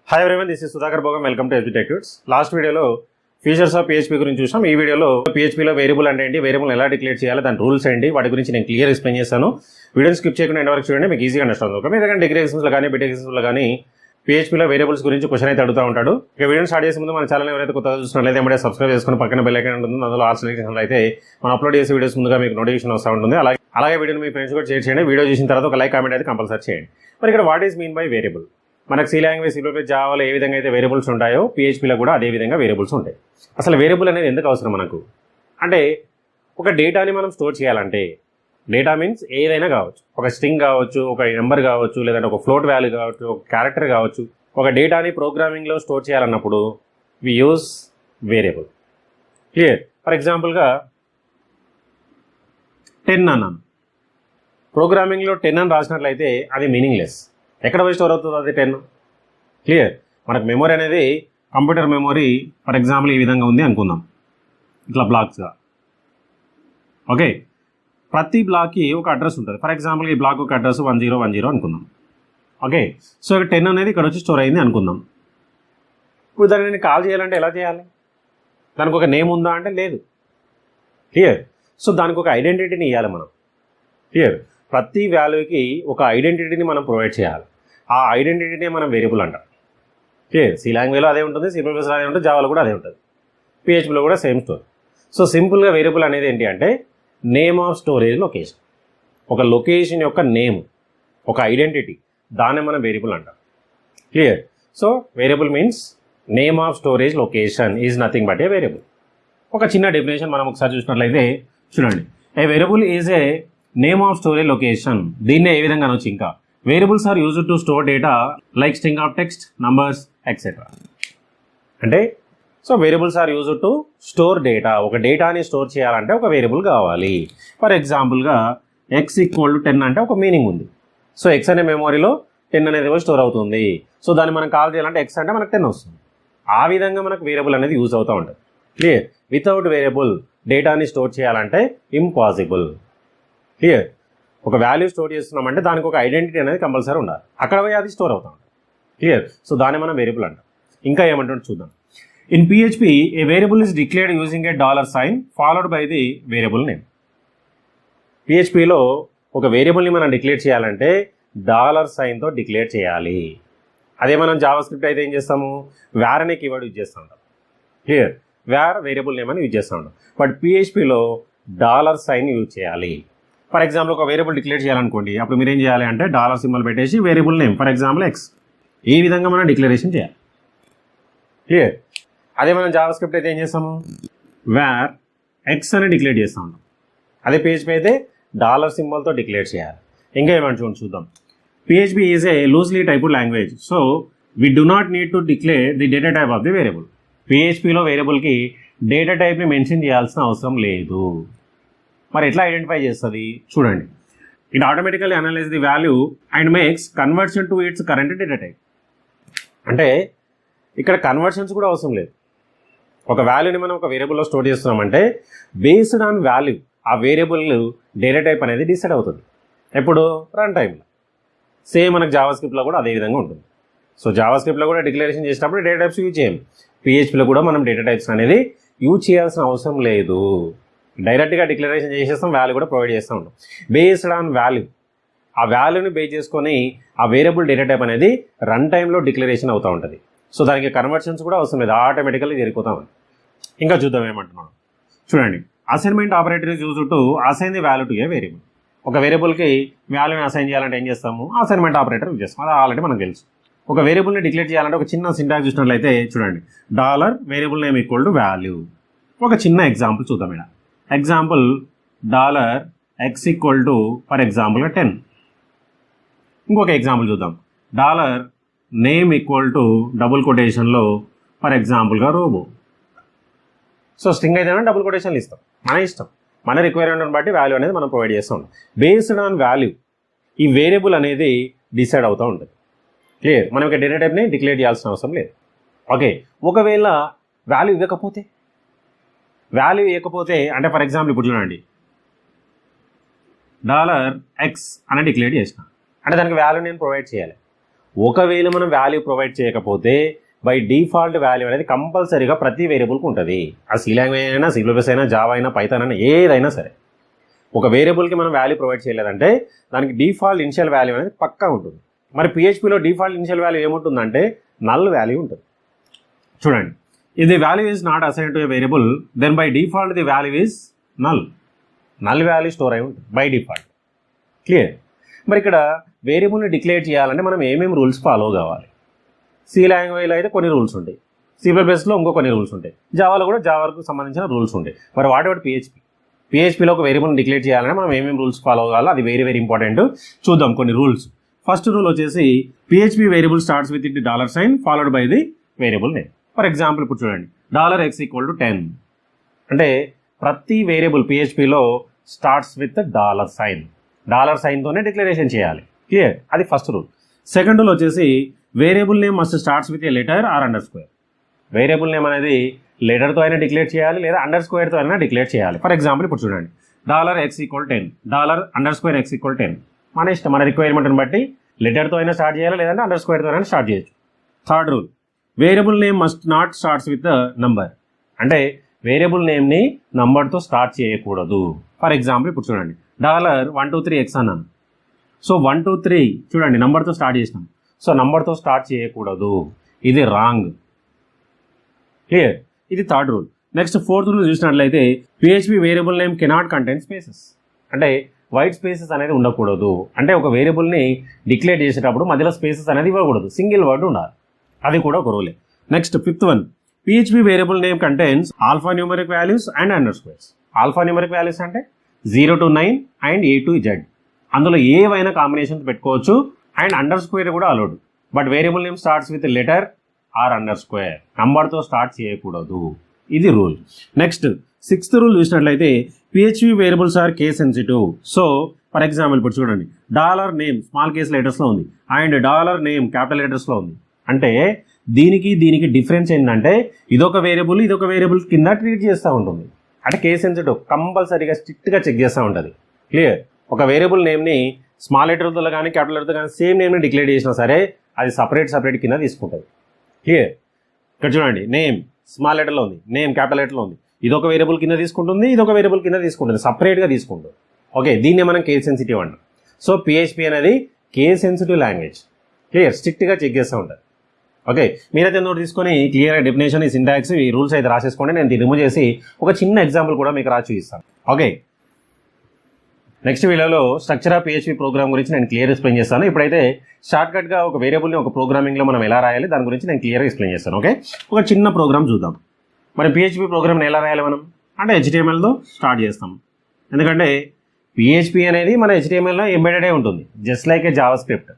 Hi everyone, this is Sudhakar bogam. Welcome to Tuts. Last video lo features of PHP గురించి చూసాం. ఈ వీడియోలో PHP లో variable అంటే ఏంటి, వేరియబుల్ ఎలా డిక్లేర్ చేయాలి, దాని రూల్స్ ఏంటి, వాటి గురించి నేను క్లియర్ ఎక్స్ప్లెయిన్ చేస్తాను. వీడియోని స్కిప్ చేయకుండా ఎండ్ వరకు చూడండి, మీకు ఈజీగా అండర్స్టాండ్ అవుతుంది. ఎందుకంటే డిగ్రీ ఎగ్జామ్స్ లో కానీ బీటెక్ ఎగ్జామ్స్ లో కానీ PHP లో వేరియబుల్స్ గురించి క్వశ్చన్ అయితే అడుగుతూ ఉంటాడు. ఇక వీడియోని స్టార్ట్ చేసే ముందు మన ఛానల్ ఎవరైతే కొత్తగా చూస్తున్నట్లయితే ఏమంటే సబ్స్క్రైబ్ చేసుకుని పక్కన బెల్ ఐకాన్ ఉంటుంది, అందులో ఆల్ సెలెక్షన్ అయితే మనం అప్లోడ్ చేసే వీడియోస్ ముందుగా మీకు నోటిఫికేషన్ వస్తూ ఉంటుంది. అలాగే వీడియోని మీ ఫ్రెండ్స్ కూడా షేర్ చేయండి. వీడియో చూసిన తర్వాత ఒక లైక్ కామెంట్ అయితే కంపల్సరీ చేయండి. మరి ఇక్కడ what is mean by variable? మనకు సి లాంగ్వేజ్, సి++, జావాలో ఏ విధంగా అయితే వేరియబుల్స్ ఉంటాయో PHPలో కూడా అదే విధంగా వేరియబుల్స్ ఉంటాయి. అసలు వేరియబుల్ అనేది ఎందుకు అవసరం మనకు అంటే, ఒక డేటాని మనం స్టోర్ చేయాలంటే, డేటా మీన్స్ ఏదైనా కావచ్చు, ఒక స్ట్రింగ్ కావచ్చు, ఒక నెంబర్ కావచ్చు, లేదంటే ఒక ఫ్లోట్ వాల్యూ కావచ్చు, ఒక క్యారెక్టర్ కావచ్చు. ఒక డేటాని ప్రోగ్రామింగ్లో స్టోర్ చేయాలన్నప్పుడు we use variable. Clear? For ఎగ్జాంపుల్గా 10 అన్నాను, ప్రోగ్రామింగ్లో 10 అని రాసినట్లయితే అది మీనింగ్లెస్. ఎక్కడ పోయి స్టోర్ అవుతుంది అది 10? క్లియర్? మనకు మెమొరీ అనేది కంప్యూటర్ మెమొరీ ఫర్ ఎగ్జాంపుల్ ఈ విధంగా ఉంది అనుకుందాం, ఇట్లా బ్లాక్స్గా. ఓకే, ప్రతి బ్లాక్కి ఒక అడ్రస్ ఉంటుంది. ఫర్ ఎగ్జాంపుల్ ఈ బ్లాక్ ఒక అడ్రస్ 1010 అనుకుందాం. ఓకే, సో 10 అనేది ఇక్కడ వచ్చి స్టోర్ అయింది అనుకుందాం. ఇప్పుడు దాన్ని నేను కాల్ చేయాలంటే ఎలా చేయాలి? దానికి ఒక నేమ్ ఉందా అంటే లేదు. క్లియర్? సో దానికి ఒక ఐడెంటిటీని ఇవ్వాలి మనం. క్లియర్? ప్రతి వాల్యూకి ఒక ఐడెంటిటీని మనం ప్రొవైడ్ చేయాలి. ఆ ఐడెంటిటీనే మనం వేరియబుల్ అంటాం. క్లియర్? సి లాంగ్వేజ్లో అదే ఉంటుంది, సి++లో అదే ఉంటుంది, జావాలో కూడా అదే ఉంటుంది, PHPలో కూడా సేమ్ స్టోరీ. సో సింపుల్గా వేరియబుల్ అనేది ఏంటి అంటే నేమ్ ఆఫ్ స్టోరేజ్ లొకేషన్. ఒక లొకేషన్ యొక్క నేమ్, ఒక ఐడెంటిటీ, దాన్ని మనం వేరియబుల్ అంటాం. Clear? So variable means name of storage location is nothing but a variable. ఒక చిన్న డెఫినేషన్ మనం ఒకసారి చూసినట్లయితే చూడండి, a variable is a name of storage location. దీన్నే ఏ విధంగా అనొచ్చు, ఇంకా variables are used to store data like string of text, numbers etcetera. అంటే so variables are used to store data. ఒక డేటాని స్టోర్ చేయాలంటే ఒక వేరియబుల్ కావాలి. ఫర్ ఎగ్జాంపుల్గా x=10 అంటే ఒక మీనింగ్ ఉంది. సో x అనే మెమొరీలో 10 అనేది స్టోర్ అవుతుంది. సో దాన్ని మనం కాల్ చేయాలంటే x అంటే మనకు 10 వస్తుంది. ఆ విధంగా మనకు వేరియబుల్ అనేది యూజ్ అవుతూ ఉంటుంది. క్లియర్? వితౌట్ వేరియబుల్ డేటాని స్టోర్ చేయాలంటే ఇంపాసిబుల్. క్లియర్? ఒక వాల్యూ స్టోర్ చేస్తున్నామంటే దానికి ఒక ఐడెంటిటీ అనేది కంపల్సరీ ఉండాలి, అక్కడ పోయి అది స్టోర్ అవుతా ఉంటుంది. క్లియర్? సో దాన్ని మనం వేరియబుల్ అంటాం. ఇంకా ఏమంటుంటే చూద్దాం. In PHP a variable is declared using a $sign followed by the variable name. PHPలో ఒక వేరియబుల్ని మనం డిక్లేర్ చేయాలంటే $sign డిక్లేర్ చేయాలి. అదే మనం జావాస్క్రిప్ట్ అయితే ఏం చేస్తాము, వేర్ అనే కీవర్డ్ యూజ్ చేస్తూ ఉంటాం. క్లియర్? వేర్ వేరియబుల్ నేమ్ అని యూజ్ చేస్తూ ఉంటాం. బట్ PHPలో $sign యూజ్ చేయాలి. ఫర్ ఎగ్జాంపుల్ ఒక వేరియబుల్ డిక్లేర్ చేయాలనుకోండి, అప్పుడు మీరు ఏం చేయాలి అంటే $సింబల్ పెట్టేసి variable name for example x, ఈ విధంగా మనం డిక్లరేషన్ చేయాలి. క్లియర్? అదే మనం జావాస్క్రిప్ట్ అయితే ఏం చేస్తాము, వేర్ x అని డిక్లేర్ చేస్తూ ఉంటాం. అదే PHP అయితే $సింబల్తో డిక్లేర్ చేయాలి. ఇంకా ఏమంటే చూద్దాం. PHP is a loosely typed language, so we do not need to declare the data type of the variable. PHPలో వేరియబుల్కి డేటా టైప్ని మెన్షన్ చేయాల్సిన అవసరం లేదు. మరి ఎట్లా ఐడెంటిఫై చేస్తుంది చూడండి. It automatically analyse the value and makes conversion to its current data type. అంటే ఇక్కడ కన్వర్షన్స్ కూడా అవసరం లేదు. ఒక వాల్యూని మనం ఒక వేరియబుల్లో స్టోర్ చేస్తున్నామంటే బేస్డ్ ఆన్ వాల్యూ ఆ వేరియబుల్ డేటా టైప్ అనేది డిసైడ్ అవుతుంది. ఎప్పుడు? రన్ టైంలో. సేమ్ మనకు జావాస్క్రిప్ట్లో కూడా అదే విధంగా ఉంటుంది. సో జావాస్క్రిప్ట్లో కూడా డిక్లరేషన్ చేసినప్పుడు డేటా టైప్స్ యూజ్ చేయం. PHPలో కూడా మనం డేటా టైప్స్ అనేది యూజ్ చేయాల్సిన అవసరం లేదు. డైరెక్ట్గా డిక్లరేషన్ చేసేస్తాం, వాల్యూ కూడా ప్రొవైడ్ చేస్తూ ఉంటాం. బేస్డ్ ఆన్ వాల్యూ, ఆ వాల్యూని బేస్ చేసుకొని ఆ వేరియబుల్ డేటా టైప్ అనేది రన్ టైంలో డిక్లరేషన్ అవుతూ ఉంటుంది. సో దానికి కన్వర్షన్స్ కూడా అవసరం లేదు, ఆటోమేటికల్లీ జరిగిపోతా ఉంది. ఇంకా చూద్దాం ఏమంటున్నాం చూడండి. Assignment operator is used to assign the value to A variable. ఒక వేరియబుల్కి వాల్యూని అసైన్ చేయాలంటే ఏం చేస్తాము, అసైన్మెంట్ ఆపరేటర్ యూజ్ చేస్తాం. అది ఆల్రెడీ మనకు తెలుసు. ఒక వేరియబుల్ని డిక్లేర్ చేయాలంటే ఒక చిన్న సింటాక్స్ చూసినట్లయితే చూడండి, $వేరియబుల్ నేమ్ ఈక్వల్ టు వాల్యూ. ఒక చిన్న ఎగ్జాంపుల్ చూద్దాం. ఇక్కడ example $x equal to for ఎగ్జాంపుల్గా 10. ఇంకొక ఎగ్జాంపుల్ చూద్దాం. నేమ్ ఈక్వల్ టు డబుల్ కొటేషన్లో ఫర్ ఎగ్జాంపుల్గా రోబో. సో స్ట్రింగ్ అయితే డబుల్ కొటేషన్లు ఇస్తాం, మన ఇష్టం, మన రిక్వైర్మెంట్ని బట్టి వాల్యూ అనేది మనం ప్రొవైడ్ చేస్తూ ఉంటాం. బేస్డ్ ఆన్ వాల్యూ ఈ వేరియబుల్ అనేది డిసైడ్ అవుతూ ఉంటుంది. క్లియర్? మనం ఇక డేటా టైప్ని డిక్లేర్ చేయాల్సిన అవసరం లేదు. ఓకే, ఒకవేళ వాల్యూ ఇవ్వకపోతే అంటే ఫర్ ఎగ్జాంపుల్ ఇప్పుడు చూడండి, $x అని డిక్లేర్ చేసిన అంటే దానికి వాల్యూ నేను ప్రొవైడ్ చేయాలి. ఒకవేళ మనం వాల్యూ ప్రొవైడ్ చేయకపోతే బై డిఫాల్ట్ వాల్యూ అనేది కంపల్సరీగా ప్రతి వేరియబుల్కి ఉంటుంది. ఆ సి లాంగ్వేజ్ అయినా, సి ప్లస్ అయినా, జావా అయినా, పైథాన్ అయినా, ఏదైనా సరే ఒక వేరియబుల్కి మనం వాల్యూ ప్రొవైడ్ చేయలేదంటే దానికి డిఫాల్ట్ ఇనిషియల్ వాల్యూ అనేది పక్కా ఉంటుంది. మరి పిహెచ్పిలో డిఫాల్ట్ ఇనిషియల్ వాల్యూ ఏముంటుందంటే నల్ వాల్యూ ఉంటుంది. చూడండి, if the value is not assigned to a variable, then by default the value is null. Null value store అయి ఉంటుంది బై డిఫాల్ట్. క్లియర్? మరి ఇక్కడ వేరియబుల్ని డిక్లేర్ చేయాలంటే మనం ఏమేమి రూల్స్ ఫాలో కావాలి? సి లాంగ్వేజ్లో అయితే కొన్ని రూల్స్ ఉంటాయి, సి ప్లస్లో ఇంకో కొన్ని రూల్స్ ఉంటాయి, జావాలో కూడా జావాకు సంబంధించిన రూల్స్ ఉంటాయి. మరి వాట్ అబౌట్ పిహెచ్పిలో ఒక వేరియబుల్ని డిక్లేర్ చేయాలంటే మనం ఏమేమి రూల్స్ ఫాలో కావాలో అది వెరీ వెరీ ఇంపార్టెంట్. చూద్దాం కొన్ని రూల్స్. ఫస్ట్ రూల్ వచ్చేసి PHP variable starts with the $sign followed by the variable name. For example ఇప్పుడు చూడండి, $x = 10 అంటే ప్రతి వేరియబుల్ పిహెచ్పిలో స్టార్ట్స్ విత్ $sign తోనే డిక్లరేషన్ చేయాలి. క్లియర్? అది ఫస్ట్ రూల్. సెకండ్ రూల్ వచ్చేసి variable name must starts with a letter or underscore. Variable name అనేది లెటర్తో అయినా డిక్లేర్ చేయాలి లేదా అండర్స్కోర్తో అయినా డిక్లేర్ చేయాలి. ఫర్ ఎగ్జాంపుల్ ఇప్పుడు చూడండి, $x = 10, $_x = 10. మన ఇష్టం, మన రిక్వైర్మెంట్ని బట్టి లెటర్తో అయినా స్టార్ట్ చేయాలి లేదంటే అండర్స్కోర్తో అయినా స్టార్ట్ చేయొచ్చు. Third rule, variable name must not starts with number. అంటే వేరియబుల్ నేమ్ని నంబర్తో స్టార్ట్ చేయకూడదు. ఫర్ ఎగ్జాంపుల్ ఇప్పుడు చూడండి, $123x అన్నాను. సో 1 2 3 చూడండి నంబర్తో స్టార్ట్ చేసినాం. సో నంబర్తో స్టార్ట్ చేయకూడదు, ఇది రాంగ్. క్లియర్? ఇది third rule. Next fourth rule చూసినట్లయితే PHP variable name cannot contain spaces. అంటే వైట్ స్పేసెస్ అనేది ఉండకూడదు. అంటే ఒక వేరియబుల్ని డిక్లేర్ చేసేటప్పుడు మధ్యలో స్పేసెస్ అనేది ఇవ్వకూడదు, సింగిల్ వర్డ్ ఉండాలి. అది కూడా ఒక రూలే. Next fifth one, PHP variable name contains alphanumeric values and underscores. Alphanumeric values అంటే 0 to 9 and A to Z. అందులో ఏవైనా కాంబినేషన్స్ పెట్టుకోవచ్చు అండ్ అండర్స్కోర్ కూడా allowed. But variable name starts with letter or underscore, నంబర్తో start చేయకూడదు. ఇది rule. Next sixth rule చూసినట్లయితే PHP variables are case sensitive. So for example ఇప్పుడు చూడండి, $నేమ్ స్మాల్ కేస్ లెటర్స్లో ఉంది అండ్ $నేమ్ క్యాపిటల్ లెటర్స్లో ఉంది. అంటే దీనికి డిఫరెన్స్ ఏంటంటే ఇదొక వేరియబుల్ కింద ట్రీట్ చేస్తూ ఉంటుంది. అంటే కేస్ సెన్సిటివ్, కంపల్సరీగా స్ట్రిక్ట్గా చెక్ చేస్తూ ఉంటుంది. క్లియర్? ఒక వేరియబుల్ నేమ్ని స్మాల్ లెటర్తో కానీ క్యాపిటల్ లెటర్తో కానీ సేమ్ నేమ్ని డిక్లేర్ చేసినా సరే అది సపరేట్ కింద తీసుకుంటుంది. క్లియర్? ఇక్కడ చూడండి, నేమ్ స్మాల్ లెటర్లో ఉంది, నేమ్ క్యాపిటల్ లెటర్లో ఉంది. ఇదొక వేరియబుల్ కింద తీసుకుంటుంది, ఇదొక వేరియబుల్ కింద తీసుకుంటుంది, సపరేట్గా తీసుకుంటుంది. ఓకే, దీన్ని మనం కేస్ సెన్సిటివ్ అంటాం. సో పిహెచ్పి అనేది కేస్ సెన్సిటివ్ లాంగ్వేజ్. క్లియర్? స్ట్రిక్ట్గా చెక్ చేస్తూ ఉంటుంది. ఓకే, మీరైతే నోట్ తీసుకొని క్లియర్ డెఫినేషన్, ఈ సింటాక్స్, ఈ రూల్స్ అయితే రాసేసుకోండి. నేను దీన్ని రిమూవ్ చేసి ఒక చిన్న ఎగ్జాంపుల్ కూడా మీకు రాసి చూపిస్తాను. ఓకే, నెక్స్ట్ వీడియోలో స్ట్రక్చర్ ఆఫ్ పిహెచ్పి ప్రోగ్రామ్ గురించి నేను క్లియర్ ఎక్స్ప్లెయిన్ చేస్తాను. ఇప్పుడైతే షార్ట్కట్గా ఒక వేరియబుల్ని ఒక ప్రోగ్రామింగ్లో మనం ఎలా రాయాలి దాని గురించి నేను క్లియర్గా ఎక్స్ప్లెయిన్ చేస్తాను. ఓకే, ఒక చిన్న ప్రోగ్రామ్ చూద్దాం. మరి పిహెచ్పి ప్రోగ్రామ్ని ఎలా రాయాలి మనం అంటే HTMLతో స్టార్ట్ చేస్తాం. ఎందుకంటే పిహెచ్పి అనేది మన HTMLలో ఎంబెడెడే ఉంటుంది, just like a JavaScript.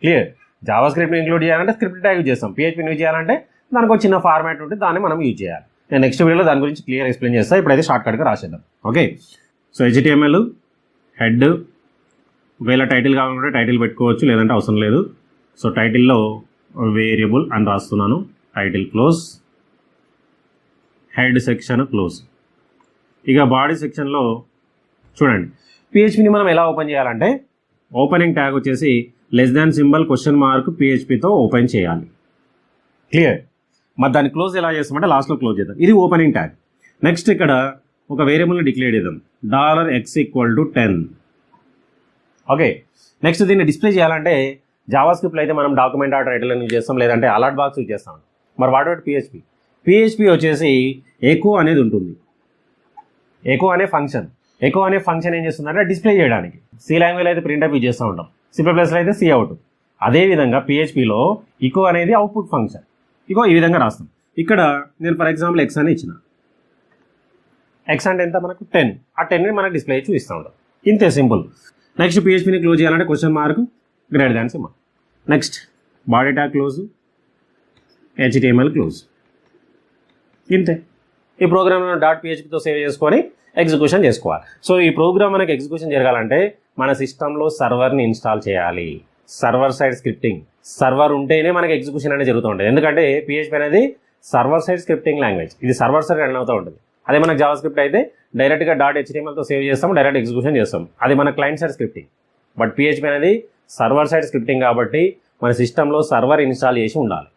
Clear? జావాస్క్రిప్ట్ని ఇంక్లూడ్ చేయాలంటే స్క్రిప్ట్ ట్యాగ్ యూజ్ చేస్తాం, పిహెచ్పిని యూజ్ చేయాలంటే దానికి ఒక చిన్న ఫార్మాట్ ఉంటుంది, దాన్ని మనం యూజ్ చేయాలి. నేను నెక్స్ట్ వీడియోలో దాని గురించి క్లియర్ ఎక్స్ప్లెయిన్ చేస్తాను. ఇప్పుడైతే షార్ట్కట్గా రాసేద్దాం. ఓకే, సో HTML హెడ్, ఒకవేళ టైటిల్ కావాలంటే టైటిల్ పెట్టుకోవచ్చు, లేదంటే అవసరం లేదు. సో టైటిల్లో వేరియబుల్ అని రాస్తున్నాను, title close, head section close. ఇక బాడీ సెక్షన్లో చూడండి, పిహెచ్పిని మనం ఎలా ఓపెన్ చేయాలంటే ఓపెనింగ్ ట్యాగ్ వచ్చేసి <? PHPతో ఓపెన్ చేయాలి. క్లియర్? మరి దాన్ని క్లోజ్ ఎలా చేస్తామంటే లాస్ట్లో క్లోజ్ చేద్దాం. ఇది ఓపెనింగ్ ట్యాగ్. నెక్స్ట్ ఇక్కడ ఒక వేరియబుల్ని డిక్లేర్ చేద్దాం, $x = 10. ఓకే, నెక్స్ట్ దీన్ని డిస్ప్లే చేయాలంటే జావాస్క్రిప్ట్లో అయితే మనం డాక్యుమెంట్ ఆర్ టైటిల్ యూజ్ చేస్తాం, లేదంటే అలర్ట్ బాక్స్ యూజ్ చేస్తాం. మరి వాట్ అబౌట్ పిహెచ్పి వచ్చేసి ఎకో అనేది ఉంటుంది. ఎకో అనే ఫంక్షన్ ఏం చేస్తుందంటే డిస్ప్లే చేయడానికి. సి లాంగ్వేజ్ అయితే ప్రింట్అప్ యూజ్ చేస్తూ ఉంటాం, సి ప్లస్లో అయితే సి అవుట్. అదేవిధంగా పిహెచ్పిలో ఇకో అనేది అవుట్పుట్ ఫంక్షన్. ఇకో ఈ విధంగా రాస్తాం. ఇక్కడ నేను ఫర్ ఎగ్జాంపుల్ ఎక్స్ అని ఇచ్చిన, ఎక్స్ అంటే ఎంత మనకు 10, ఆ 10ని మనకు డిస్ప్లే చూపిస్తూ ఉంటాం. ఇంతే, సింపుల్. నెక్స్ట్ పిహెచ్పిని క్లోజ్ చేయాలంటే $! Next body tag close, HTML close. ఇంతే. ఈ ప్రోగ్రామ్ .phpతో సేవ్ చేసుకొని ఎగ్జిక్యూషన్ చేసుకోవాలి. సో ఈ ప్రోగ్రామ్ మనకి ఎగ్జిక్యూషన్ జరగాలంటే మన సిస్టంలో సర్వర్ని ఇన్స్టాల్ చేయాలి. సర్వర్ సైడ్ స్క్రిప్టింగ్, సర్వర్ ఉంటేనే మనకి ఎగ్జిక్యూషన్ అనేది జరుగుతూ ఉంటుంది. ఎందుకంటే పిహెచ్పి అనేది సర్వర్ సైడ్ స్క్రిప్టింగ్ లాంగ్వేజ్, ఇది సర్వర్ సైడ్ రన్ అవుతూ ఉంటుంది. అదే మనకు జావాస్క్రిప్ట్ అయితే డైరెక్ట్గా .htmlతో సేవ్ చేస్తాం, డైరెక్ట్ ఎగ్జిక్యూషన్ చేస్తాం, అది మన client side scripting. But PHP అనేది సర్వర్ సైడ్ స్క్రిప్టింగ్ కాబట్టి మన సిస్టంలో సర్వర్ ఇన్స్టాల్ చేసి ఉండాలి.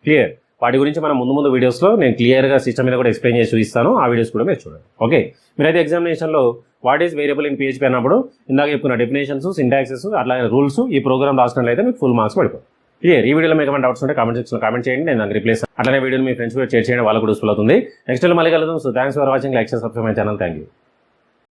క్లియర్. వాటి గురించి మనం ముందు వీడియోస్లో నేను క్లియర్గా సిస్టమ్ మీద కూడా ఎక్స్ప్లెయిన్ చేసి చూపిస్తాను. ఆ వీడియోస్ కూడా మీరు చూడండి. ఓకే, మీరైతే ఎగ్జామినేషన్లో what is variable in PHP అన్నప్పుడు ఇందాక చెప్పుకున్న డెఫినేషన్స్, సింటాక్సెస్, అట్లాగే రూల్స్ ఈ ప్రోగ్రామ్ రాసినట్లయితే మీకు ఫుల్ మార్క్స్ పడిపోతుంది. క్లియర్. ఈ వీడియోలో మీకు ఏమైనా డౌట్స్ ఉంటే కామెంట్ సెక్షన్లో కామెంట్ చేయండి, నేను దానికి రిప్లేస్. అట్లనే వీడియోని మీ ఫ్రెండ్స్ కూడా షేర్ చేయండి, వాళ్ళకు కూడా యూస్ఫుల్ అవుతుంది. నెక్స్ట్ మళ్ళీ కలుద్దాం. So thanks for watching. Like, subscribe my channel. Thank you.